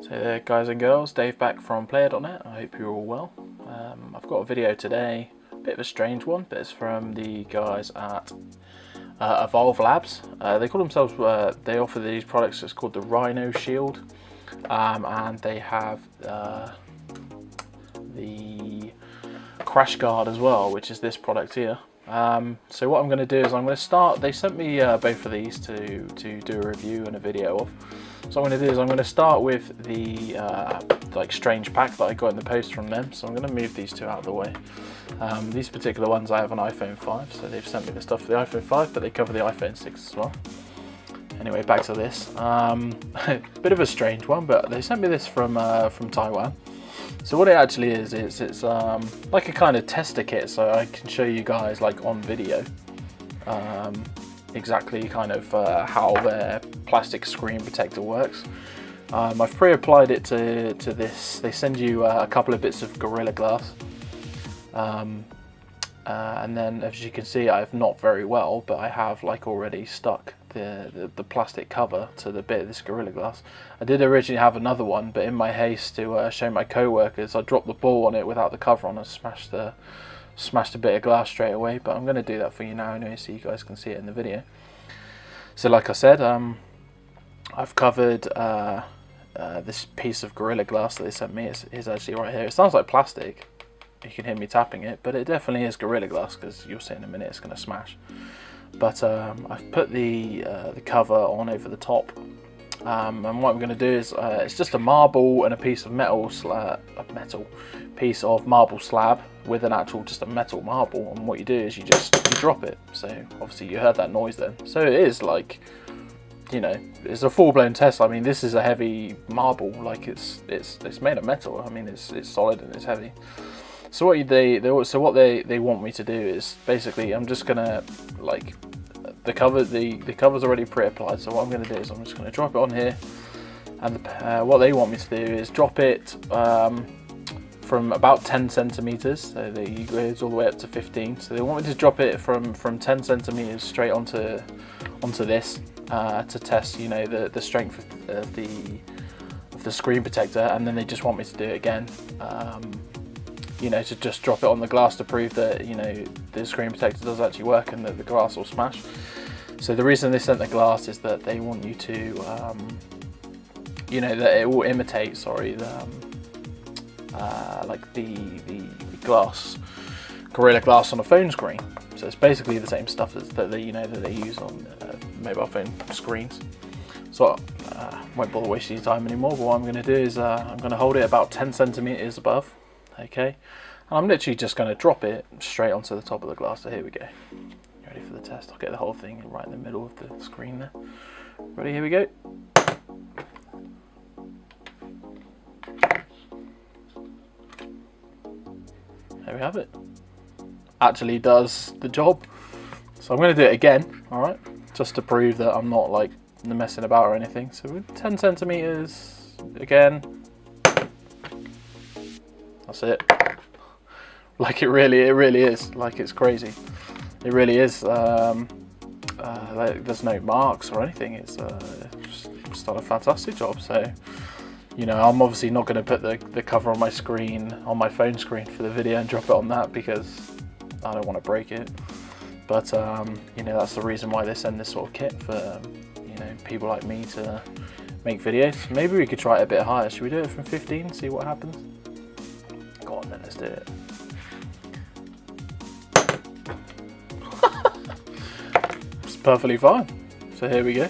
So there, guys and girls, Dave back from Play3r. I hope you're all well. I've got a video today, a bit of a strange one, but it's from the guys at Evolve Labs. They call themselves, they offer these products, it's called the RhinoShield, and they have the crash guard as well, which is this product here. So what I'm going to do is I'm going to start, they sent me both of these to do a review and a video of. So what I'm going to do is I'm going to start with the like strange pack that I got in the post from them. So I'm going to move these two out of the way. These particular ones I have an iPhone 5, so they've sent me the stuff for the iPhone 5, but they cover the iPhone 6 as well. Anyway, back to this. Bit of a strange one, but they sent me this from Taiwan. So what it actually is it's like a kind of tester kit, so I can show you guys like on video exactly kind of how their plastic screen protector works. I've pre-applied it to this. They send you a couple of bits of Gorilla Glass, and then as you can see, I've not very well, but I have like already stuck the plastic cover to the bit of this Gorilla Glass. I did originally have another one, but in my haste to show my co-workers, I dropped the ball on it without the cover on and smashed a bit of glass straight away. But I'm going to do that for you now anyway, so you guys can see it in the video. So like I said, I've covered this piece of Gorilla Glass that they sent me. Is actually right here. It sounds like plastic. You can hear me tapping it, but it definitely is Gorilla Glass, because you'll see in a minute it's going to smash. But I've put the cover on over the top, and what I'm going to do is it's just a marble and a piece of piece of marble slab with an actual just a metal marble. And what you do is you drop it. So obviously you heard that noise then. So it is like, you know, it's a full-blown test. I mean, this is a heavy marble, like it's made of metal. I mean, it's solid and it's heavy. So what they want me to do is basically, I'm just gonna like the cover's already pre-applied. So what I'm gonna do is I'm just gonna drop it on here, and what they want me to do is drop it from about 10 centimeters. So it goes all the way up to 15. So they want me to drop it from 10 centimeters straight onto this to test, you know, the strength of the screen protector, and then they just want me to do it again. You know, to just drop it on the glass to prove that, you know, the screen protector does actually work and that the glass will smash. So the reason they sent the glass is that they want you to, you know, that it will imitate, sorry, like the glass, Gorilla Glass on a phone screen. So it's basically the same stuff that they use on mobile phone screens. So I won't bother wasting your time anymore. But what I'm going to do is I'm going to hold it about 10 centimeters above. Okay, and I'm literally just going to drop it straight onto the top of the glass. So here we go. Ready for the test? I'll get the whole thing right in the middle of the screen there. Ready? Here we go. There we have it. Actually does the job. So I'm going to do it again. All right, just to prove that I'm not like messing about or anything. So with 10 centimeters again. That's it. Like it really is. Like it's crazy. It really is. Like there's no marks or anything. It's just done a fantastic job. So, you know, I'm obviously not going to put the cover on my screen, on my phone screen for the video, and drop it on that because I don't want to break it. But you know, that's the reason why they send this sort of kit for, you know, people like me to make videos. Maybe we could try it a bit higher. Should we do it from 15? See what happens. Go on then, let's do it. It's perfectly fine. So here we go.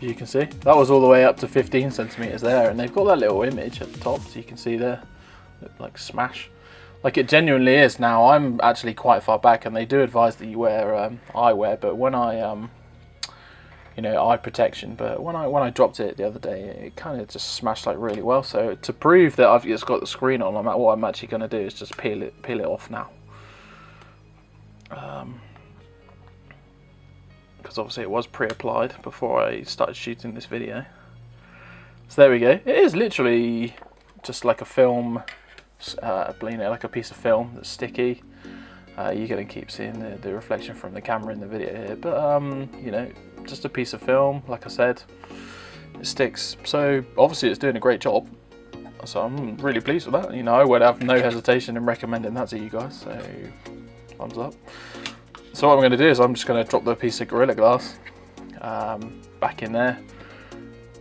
You can see that was all the way up to 15 centimeters there, and they've got that little image at the top, so you can see there, like smash, like it genuinely is. Now I'm actually quite far back, and they do advise that you wear eyewear, but when I you know, eye protection, but when I dropped it the other day, it kind of just smashed like really well. So to prove that I've just got the screen on, what I'm actually going to do is just peel it off now, because obviously it was pre-applied before I started shooting this video. So there we go. It is literally just like a film, you know, like a piece of film that's sticky. You're going to keep seeing the reflection from the camera in the video here, but you know, just a piece of film, like I said. it sticks. So obviously it's doing a great job. So I'm really pleased with that. You know, I would have no hesitation in recommending that to you guys. So thumbs up. So what I'm going to do is I'm just going to drop the piece of Gorilla Glass back in there.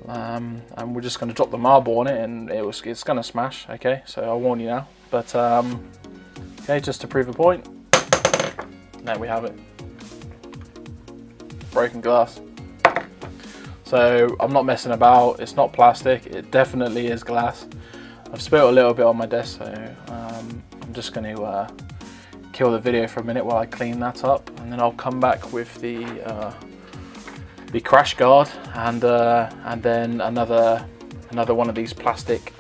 And we're just going to drop the marble on it, and it's going to smash. Okay, so I'll warn you now. But okay, just to prove a point, there we have it. Broken glass. So I'm not messing about. It's not plastic. It definitely is glass. I've spilled a little bit on my desk, so I'm just going to kill the video for a minute while I clean that up, and then I'll come back with the crash guard and then another one of these plastic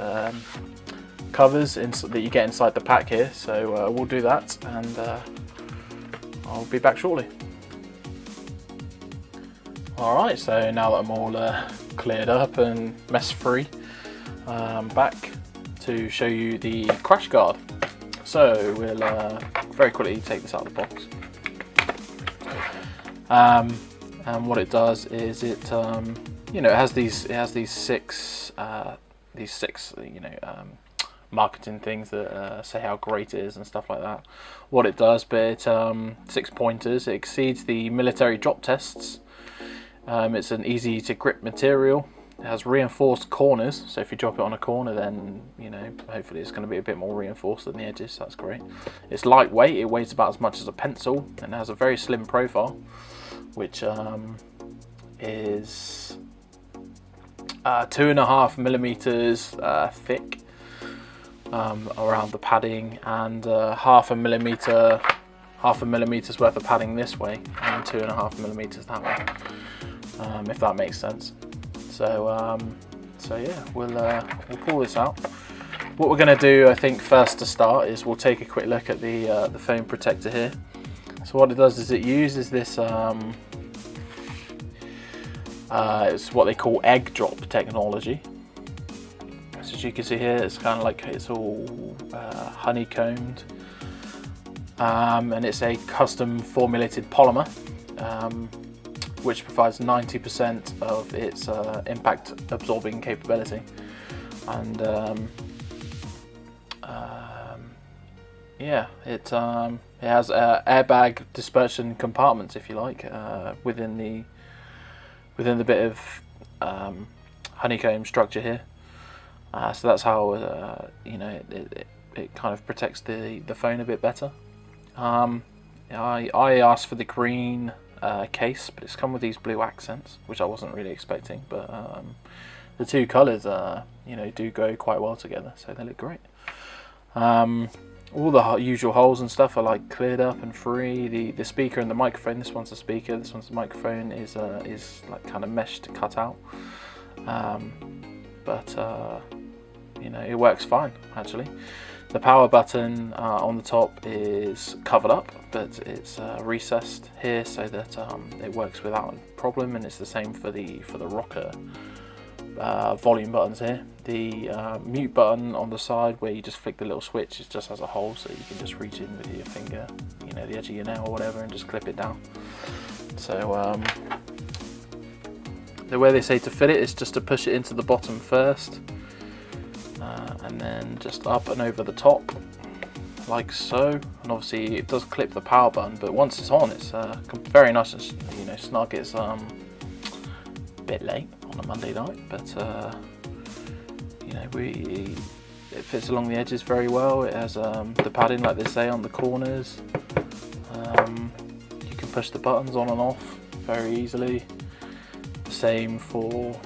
covers that you get inside the pack here. So we'll do that, and I'll be back shortly. Alright, so now that I'm all cleared up and mess free, back to show you the crash guard. So we'll very quickly take this out of the box. And what it does is it you know, it has these six you know, marketing things that say how great it is and stuff like that. What it does, but 6 pointers. It exceeds the military drop tests. It's an easy to grip material. It has reinforced corners, so if you drop it on a corner, then you know, hopefully it's going to be a bit more reinforced than the edges. So that's great. It's lightweight. It weighs about as much as a pencil, and it has a very slim profile, which is 2.5 millimeters thick around the padding, and half a millimeter's worth of padding this way, and 2.5 millimeters that way, if that makes sense. So yeah, we'll pull this out. What we're going to do, I think, first to start is we'll take a quick look at the phone protector here. So what it does is it uses this it's what they call egg drop technology. So as you can see here, it's kind of like it's all honeycombed, and it's a custom formulated polymer, which provides 90% of its impact absorbing capability, and yeah, it has airbag dispersion compartments, if you like, within the bit of honeycomb structure here. So that's how you know, it kind of protects the phone a bit better. I asked for the green case, but it's come with these blue accents, which I wasn't really expecting, but the two colours you know, do go quite well together, so they look great. All the usual holes and stuff are like cleared up and free. The speaker and the microphone, this one's the speaker, this one's the microphone, is like kind of meshed cut out, but you know, it works fine actually. The power button on the top is covered up, but it's recessed here so that it works without a problem, and it's the same for the rocker volume buttons here. The mute button on the side, where you just flick the little switch, it just has a hole, so you can just reach in with your finger, you know, the edge of your nail or whatever, and just clip it down. So the way they say to fit it is just to push it into the bottom first, and then just up and over the top, like so. And obviously it does clip the power button, but once it's on, it's very nice and, you know, snug. It's a bit late on a Monday night, but you know, it fits along the edges very well. It has the padding, like they say, on the corners. You can push the buttons on and off very easily. The same for,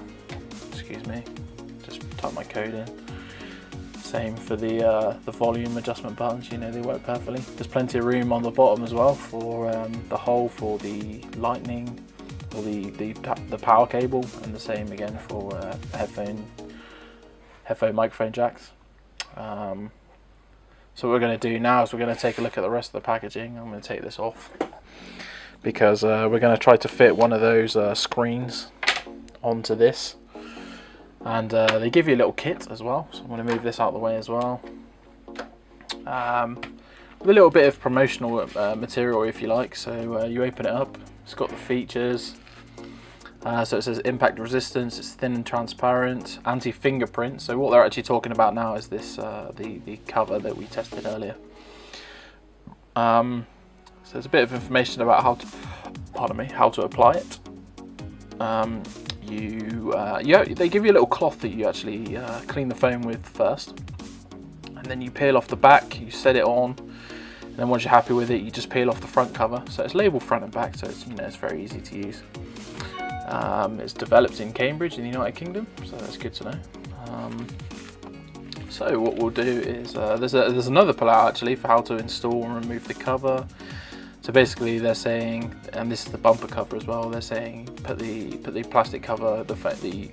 excuse me, just type my code in. Same for the volume adjustment buttons. You know, they work perfectly. There's plenty of room on the bottom as well for the hole for the lightning or the power cable, and the same again for headphone microphone jacks. So what we're going to do now is we're going to take a look at the rest of the packaging. I'm going to take this off because we're going to try to fit one of those screens onto this, and they give you a little kit as well, so I'm going to move this out of the way as well, with a little bit of promotional material, if you like. So you open it up, it's got the features, So it says impact resistance, it's thin and transparent, anti-fingerprint. So what they're actually talking about now is this the cover that we tested earlier. So there's a bit of information about how to, how to apply it. They give you a little cloth that you actually clean the phone with first, and then you peel off the back, you set it on, and then once you're happy with it, you just peel off the front cover. So it's labelled front and back, so it's, you know, it's very easy to use. It's developed in Cambridge in the United Kingdom, so that's good to know. So what we'll do is there's another pull-out actually for how to install and remove the cover. So basically they're saying, and this is the bumper cover as well, they're saying put the plastic cover, the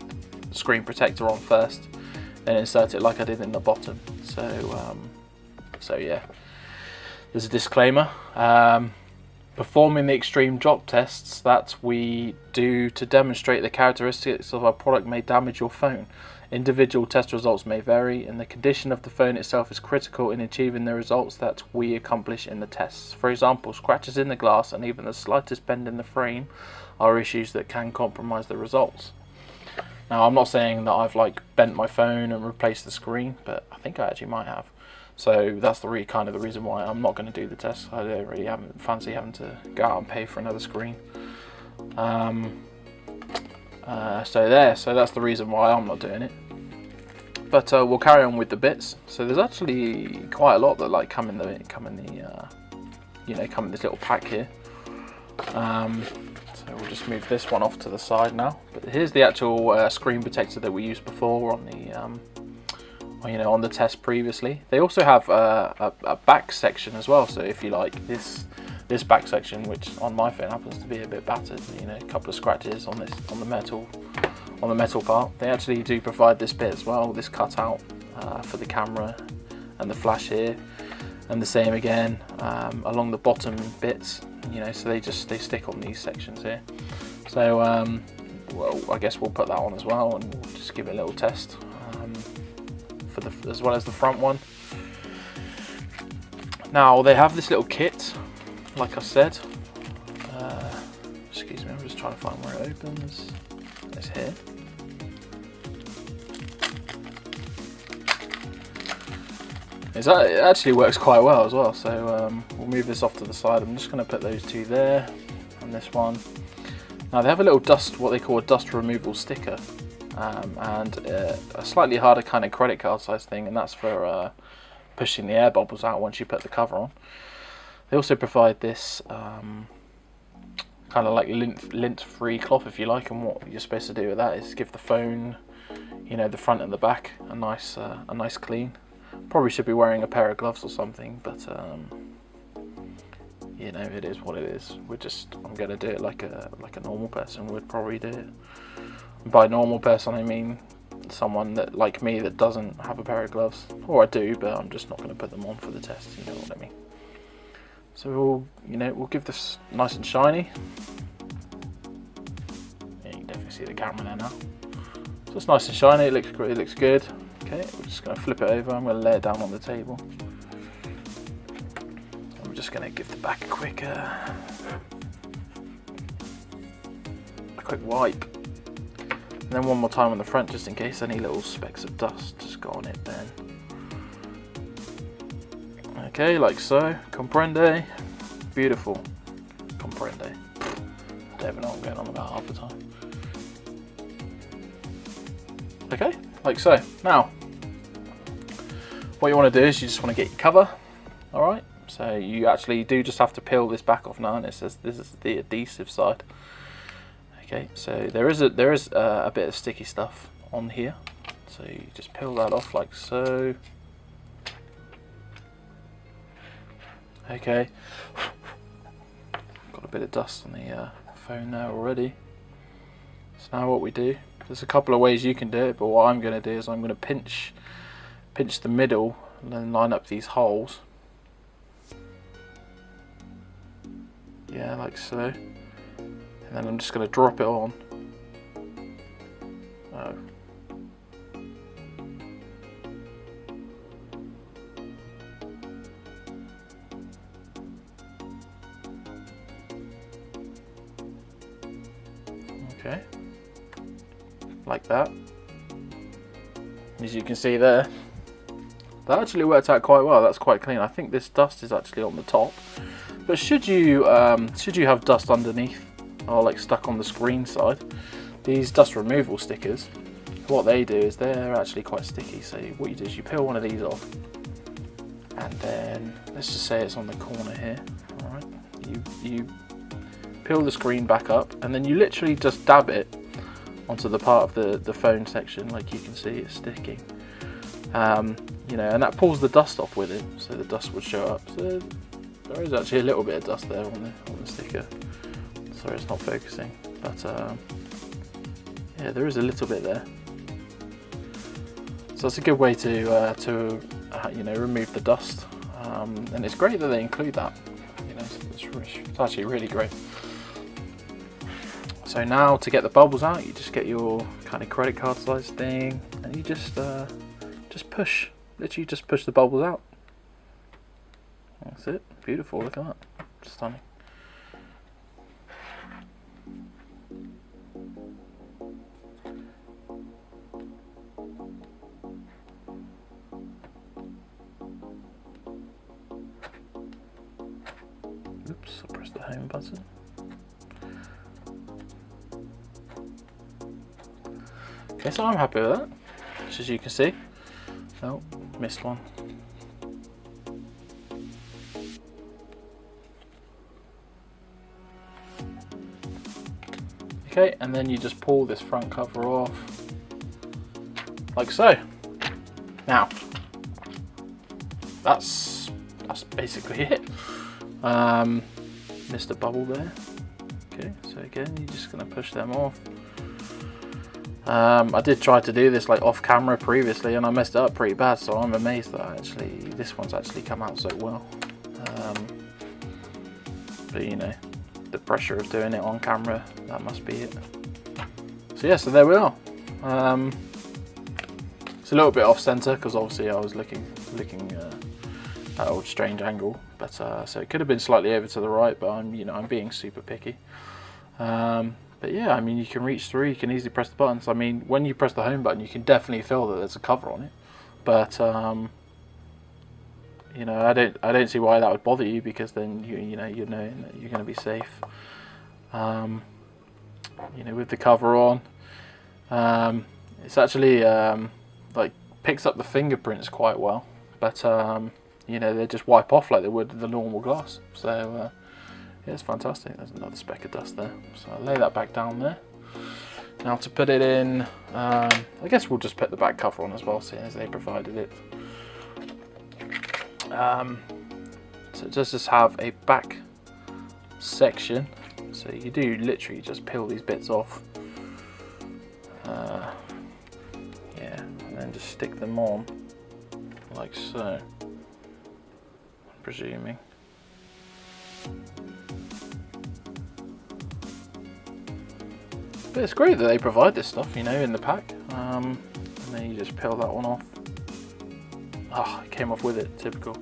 screen protector on first, then insert it like I did in the bottom. So yeah, there's a disclaimer. Performing the extreme drop tests that we do to demonstrate the characteristics of our product may damage your phone. Individual test results may vary, and the condition of the phone itself is critical in achieving the results that we accomplish in the tests. For example, scratches in the glass and even the slightest bend in the frame are issues that can compromise the results. Now, I'm not saying that I've like bent my phone and replaced the screen, but I think I actually might have. So that's the kind of the reason why I'm not going to do the test. I don't really fancy having to go out and pay for another screen. So that's the reason why I'm not doing it. But we'll carry on with the bits. So there's actually quite a lot that like come in this little pack here. So we'll just move this one off to the side now. But here's the actual screen protector that we used before on the on the test previously. They also have a back section as well. So if you like this back section, which on my phone happens to be a bit battered, you know, a couple of scratches on the metal part, they actually do provide this bit as well, this cutout for the camera and the flash here, and the same again along the bottom bits, you know, so they stick on these sections here. So well, I guess we'll put that on as well, and we'll just give it a little test as well as the front one. Now they have this little kit, like I said. Excuse me, I'm just trying to find where it opens. It's here. It actually works quite well as well. So we'll move this off to the side. I'm just going to put those two there and this one. Now they have a little what they call a dust removal sticker. And a slightly harder kind of credit card size thing, and that's for pushing the air bubbles out once you put the cover on. They also provide this kind of like lint-free cloth, if you like, and what you're supposed to do with that is give the phone, you know, the front and the back a nice clean. Probably should be wearing a pair of gloves or something, but you know, it is what it is. I'm going to do it like a normal person would probably do it. By normal person, I mean someone that, like me, that doesn't have a pair of gloves, or I do, but I'm just not going to put them on for the test. You know what I mean? So we'll give this nice and shiny. Yeah, you can definitely see the camera there now. So it's nice and shiny. It looks great. It looks good. Okay, we're just going to flip it over. I'm going to lay it down on the table. I'm just going to give the back a quick wipe. And then one more time on the front, just in case any little specks of dust just got on it then. Okay, like so. Comprende. Beautiful. Comprende. I don't even know what I'm going on about half the time. Okay, like so. Now, what you want to do is you just want to get your cover. Alright, so you actually do just have to peel this back off now, and it says this is the adhesive side. Okay, so there is a bit of sticky stuff on here, so you just peel that off like so. Okay, got a bit of dust on the phone there already. So now what we do, there's a couple of ways you can do it, but what I'm going to do is I'm going to pinch the middle and then line up these holes. Yeah, like so. And then I'm just going to drop it on. Oh. Okay. like that. As you can see there, that actually worked out quite well. That's quite clean. I think this dust is actually on the top, but should you have dust underneath or like stuck on the screen side, these dust removal stickers, what they do is they're actually quite sticky. So what you do is you peel one of these off, and then let's just say it's on the corner here. All right, you peel the screen back up, and then you literally just dab it onto the part of the phone section. Like you can see, it's sticking. You know, and that pulls the dust off with it, so the dust would show up. So there is actually a little bit of dust there on the sticker. Sorry, it's not focusing, but yeah, there is a little bit there. So that's a good way to you know, remove the dust, and it's great that they include that. You know, it's actually really great. So now to get the bubbles out, you just get your kind of credit card size thing, and you just push. Literally just push the bubbles out. That's it. Beautiful. Look at that. Stunning. Oops, I pressed the home button. Okay, so I'm happy with that, just as you can see. Oh, missed one. Okay, and then you just pull this front cover off, like so. Now, that's basically it. Missed a bubble there. Okay, so again, you're just gonna push them off. I did try to do this like off camera previously, and I messed it up pretty bad, so I'm amazed that actually this one's actually come out so well. But you know, the pressure of doing it on camera, that must be it. So yeah, so there we are. It's a little bit off center because obviously I was looking at a strange angle, but so it could have been slightly over to the right, but I'm being super picky. But yeah, I mean, you can reach through, you can easily press the buttons. I mean, when you press the home button, you can definitely feel that there's a cover on it. But you know, I don't see why that would bother you, because then you know that you're going to be safe. You know, with the cover on, it's actually like picks up the fingerprints quite well. But you know, they just wipe off like they would the normal glass. So. Yeah, it's fantastic. There's another speck of dust there, so I'll lay that back down there. Now to put it in, I guess we'll just put the back cover on as well, seeing as they provided it. So it does just have a back section, so you do literally just peel these bits off. Yeah, and then just stick them on like so, I'm presuming. But it's great that they provide this stuff, you know, in the pack. And then you just peel that one off. Oh, it came off with it, typical.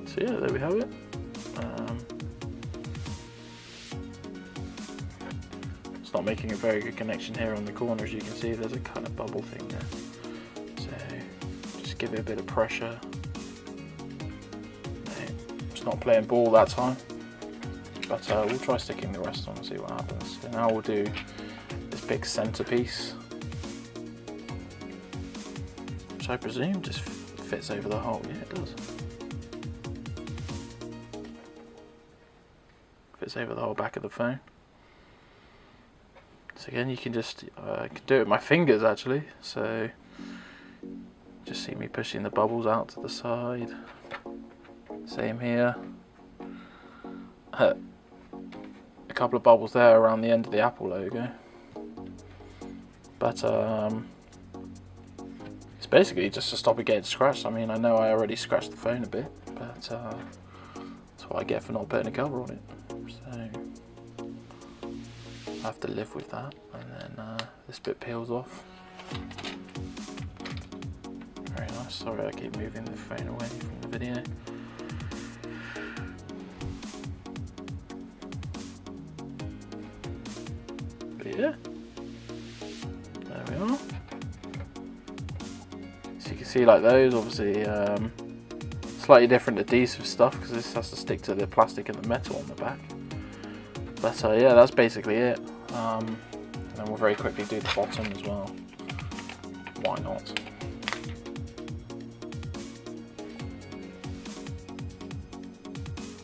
So yeah, there we have it. It's not making a very good connection here on the corner, as you can see. There's a kind of bubble thing there. Give it a bit of pressure. It's not playing ball that time, but we'll try sticking the rest on and see what happens. So now we'll do this big centerpiece, which I presume just fits over the hole. Yeah, it does. Fits over the whole back of the phone. So again, you can just can do it with my fingers actually. So. Just see me pushing the bubbles out to the side. Same here. A couple of bubbles there around the end of the Apple logo. But it's basically just to stop it getting scratched. I mean, I know I already scratched the phone a bit, but that's what I get for not putting a cover on it. So I have to live with that. And then this bit peels off. Very Sorry, I keep moving the phone away from the video. But yeah, there we are. So you can see like those, obviously slightly different adhesive stuff because this has to stick to the plastic and the metal on the back. But yeah, that's basically it. And then we'll very quickly do the bottom as well. Why not?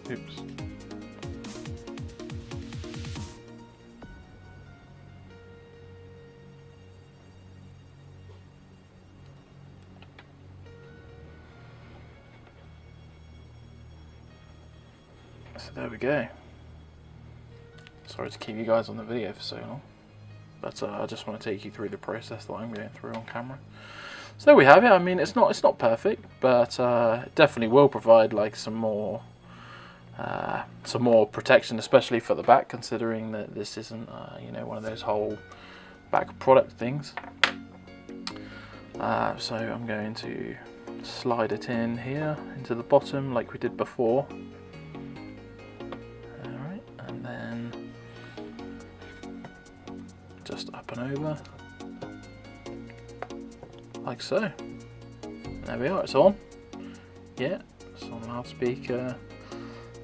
Oops. So there we go. Sorry to keep you guys on the video for so long, but I just want to take you through the process that I'm going through on camera. So there we have it. I mean, it's not perfect, but it definitely will provide like some more protection, especially for the back, considering that this isn't you know, one of those whole back product things. So I'm going to slide it in here into the bottom like we did before. Alright, and then just up and over like so. There we are, it's on. Yeah, it's on loudspeaker.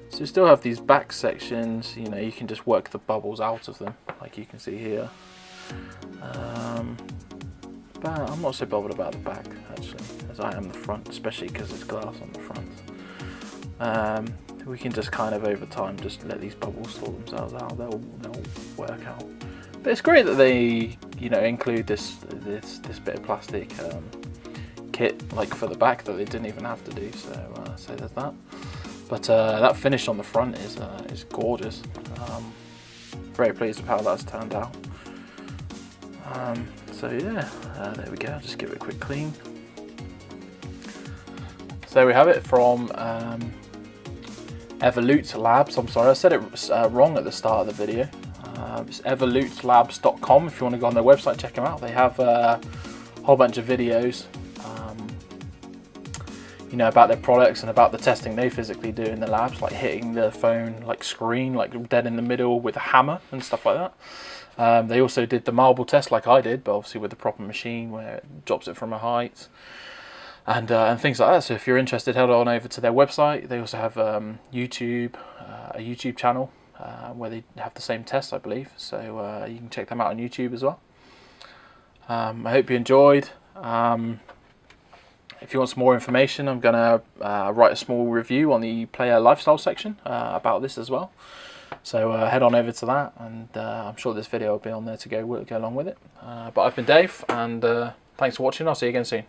So you still have these back sections, you know, you can just work the bubbles out of them, like you can see here. But I'm not so bothered about the back, actually, as I am the front, especially because there's glass on the front. We can just kind of, over time, just let these bubbles sort themselves out. They'll work out. But it's great that they, you know, include this bit of plastic kit, like for the back, that they didn't even have to do. So there's that. But that finish on the front is gorgeous. Very pleased with how that's turned out. So yeah, there we go. I'll just give it a quick clean. So there we have it from Evolute Labs. I'm sorry, I said it wrong at the start of the video. It's evolutelabs.com. If you want to go on their website, check them out. They have a whole bunch of videos, you know, about their products and about the testing they physically do in the labs, like hitting the phone like screen, like dead in the middle with a hammer and stuff like that. They also did the marble test like I did, but obviously with the proper machine where it drops it from a height and things like that. So if you're interested, head on over to their website. They also have YouTube, a YouTube channel where they have the same tests, I believe. So you can check them out on YouTube as well. I hope you enjoyed. If you want some more information, I'm going to write a small review on the Play3r lifestyle section about this as well. So head on over to that, and I'm sure this video will be on there to go along with it. But I've been Dave, and thanks for watching. I'll see you again soon.